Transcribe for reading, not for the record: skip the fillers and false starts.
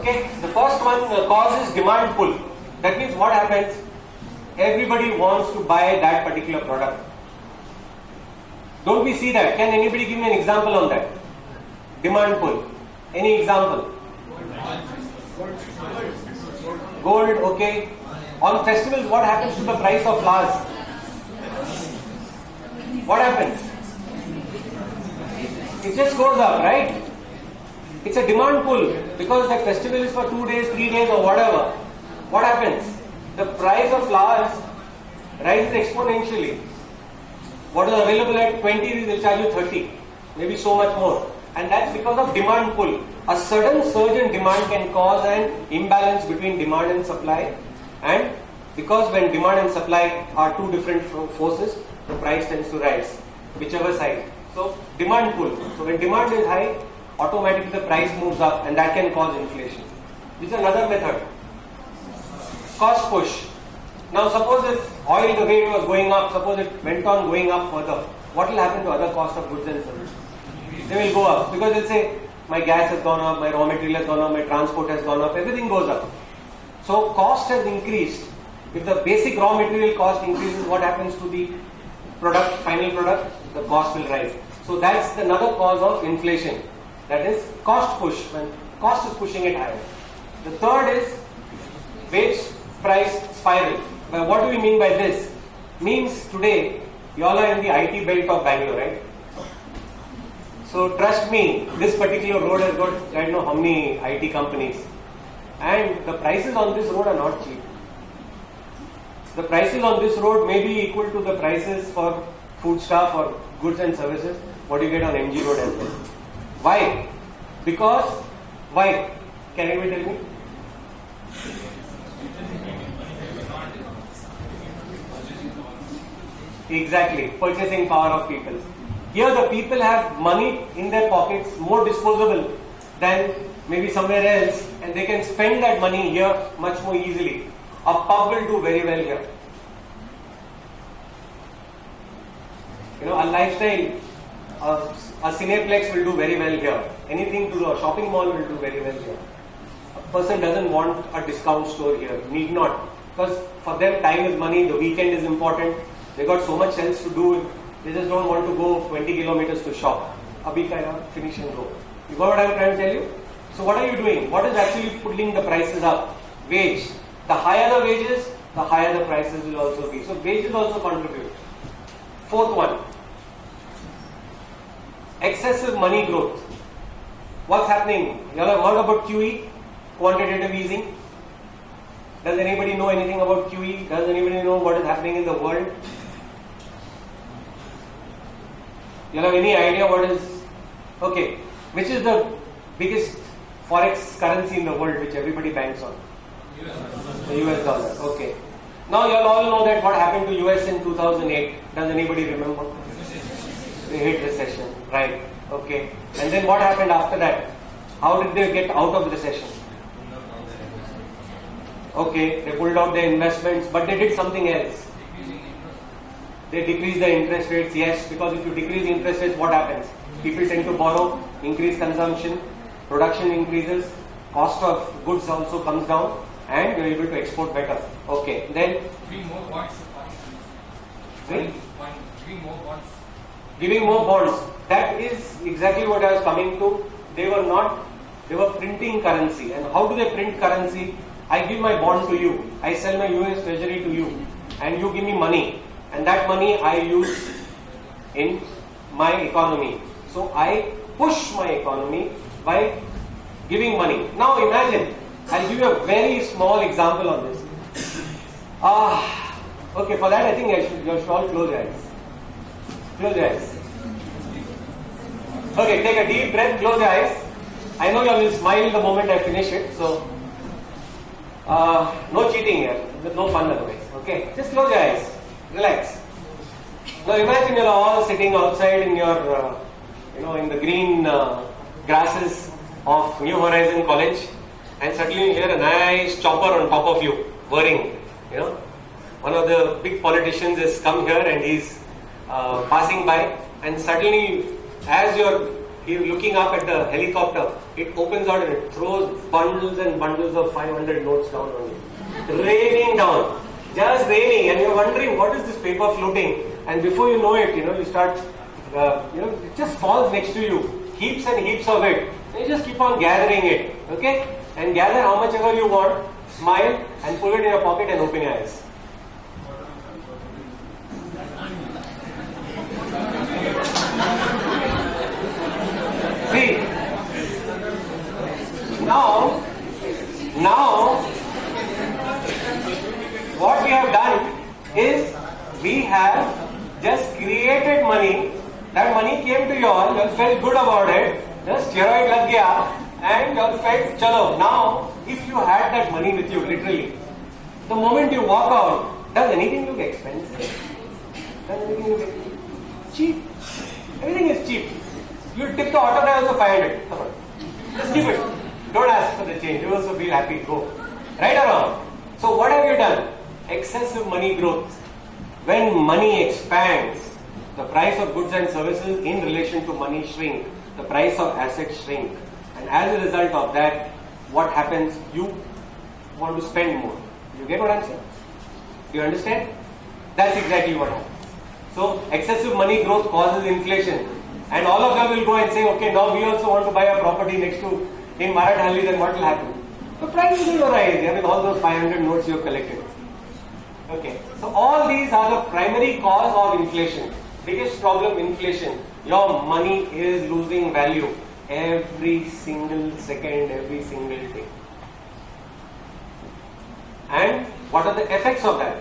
Okay, the first one cause is demand pull. That means what happens? Everybody wants to buy that particular product. Don't we see that? Can anybody give me an example on that? Demand pull. Any example? Gold, okay. On festivals, what happens to the price of flowers? What happens? It just goes up, right? It's a demand pull because that festival is for 2 days, 3 days or whatever. What happens? The price of flowers rises exponentially. What is available at 20, they'll charge you 30, maybe so much more. And that's because of demand pull. A sudden surge in demand can cause an imbalance between demand and supply. And because when demand and supply are two different forces, the price tends to rise, whichever side. So demand pull. So when demand is high, automatically the price moves up and that can cause inflation. This is another method. Cost push. Now suppose if oil, the way it was going up, suppose it went on going up further, what will happen to other cost of goods and services? They will go up because they'll say my gas has gone up, my raw material has gone up, my transport has gone up, everything goes up. So cost has increased. If the basic raw material cost increases, what happens to the product, final product? The cost will rise. So that's another cause of inflation. That is cost push, when cost is pushing it higher. The third is wage price spiral. But what do we mean by this? Means today, you all are in the IT belt of Bangalore, right? So trust me, this particular road has got I don't know how many IT companies. And the prices on this road are not cheap. The prices on this road may be equal to the prices for foodstuff or goods and services what you get on MG road as well. Why? Because, why? Can anybody tell me? Exactly, purchasing power of people. Here the people have money in their pockets, more disposable than maybe somewhere else, and they can spend that money here much more easily. A pub will do very well here. You know, a lifestyle, a cineplex will do very well here. Anything to do, a shopping mall will do very well here. A person doesn't want a discount store here, need not. Because for them time is money, the weekend is important. They got so much else to do, they just don't want to go 20 kilometers to shop. Abhi kaya, finish and go. You got what I'm trying to tell you? So what are you doing? What is actually pulling the prices up? Wage. The higher the wages, the higher the prices will also be. So wages also contribute. Fourth one. Excessive money growth. What's happening? You all have heard about QE? Quantitative easing. Does anybody know anything about QE? Does anybody know what is happening in the world? You all have any idea what is? Okay. Which is the biggest forex currency in the world which everybody banks on? The US dollar. Okay. Now you all know that what happened to US in 2008. Does anybody remember? They hit recession. Right. Okay. And then what happened after that? How did they get out of recession? Okay. They pulled out their investments, but they did something else. They decreased the interest rates. Yes, because if you decrease interest rates, what happens? People tend to borrow, increase consumption, production increases, cost of goods also comes down, and you're able to export better. Okay, then giving more bonds. Giving more bonds. That is exactly what I was coming to. They were printing currency. And how do they print currency? I give my bond to you. I sell my US treasury to you. And you give me money. And that money I use in my economy. So I push my economy by giving money. Now imagine, I'll give you a very small example on this. Okay, for that I think you should all close your eyes. Close your eyes. Okay, take a deep breath, close your eyes. I know you will smile the moment I finish it, so no cheating here, no fun otherwise. Okay, just close your eyes, relax. Now imagine you're all sitting outside in your, in the green grasses of New Horizon College, and suddenly you hear a nice chopper on top of you, whirring. One of the big politicians has come here and he's passing by, and suddenly, as you're He's looking up at the helicopter. It opens out and it throws bundles and bundles of 500 notes down on you. Raining down. Just raining, and you're wondering what is this paper floating, and before you know it, you start, it just falls next to you, heaps and heaps of it. And you just keep on gathering it, okay? And gather how much ever you want, smile, and put it in your pocket and open your eyes. See, now, what we have done is we have just created money. That money came to you all felt good about it, just steroid lag gaya, and you all felt chalo. Now, if you had that money with you, literally, the moment you walk out, does anything look expensive? Does anything look cheap? Everything is cheap. You tip the auto driver also 500. Come on. Just keep it. Don't ask for the change. You also feel happy. Go. Right or wrong? So what have you done? Excessive money growth. When money expands, the price of goods and services in relation to money shrink. The price of assets shrink. And as a result of that, what happens? You want to spend more. You get what I'm saying? Do you understand? That's exactly what happens. So excessive money growth causes inflation. And all of them will go and say, okay, now we also want to buy a property next to in Marathalli, then what will happen? The price will rise. I mean, all those 500 notes you have collected. Okay. So all these are the primary cause of inflation. Biggest problem, inflation. Your money is losing value every single second, every single day. And what are the effects of that?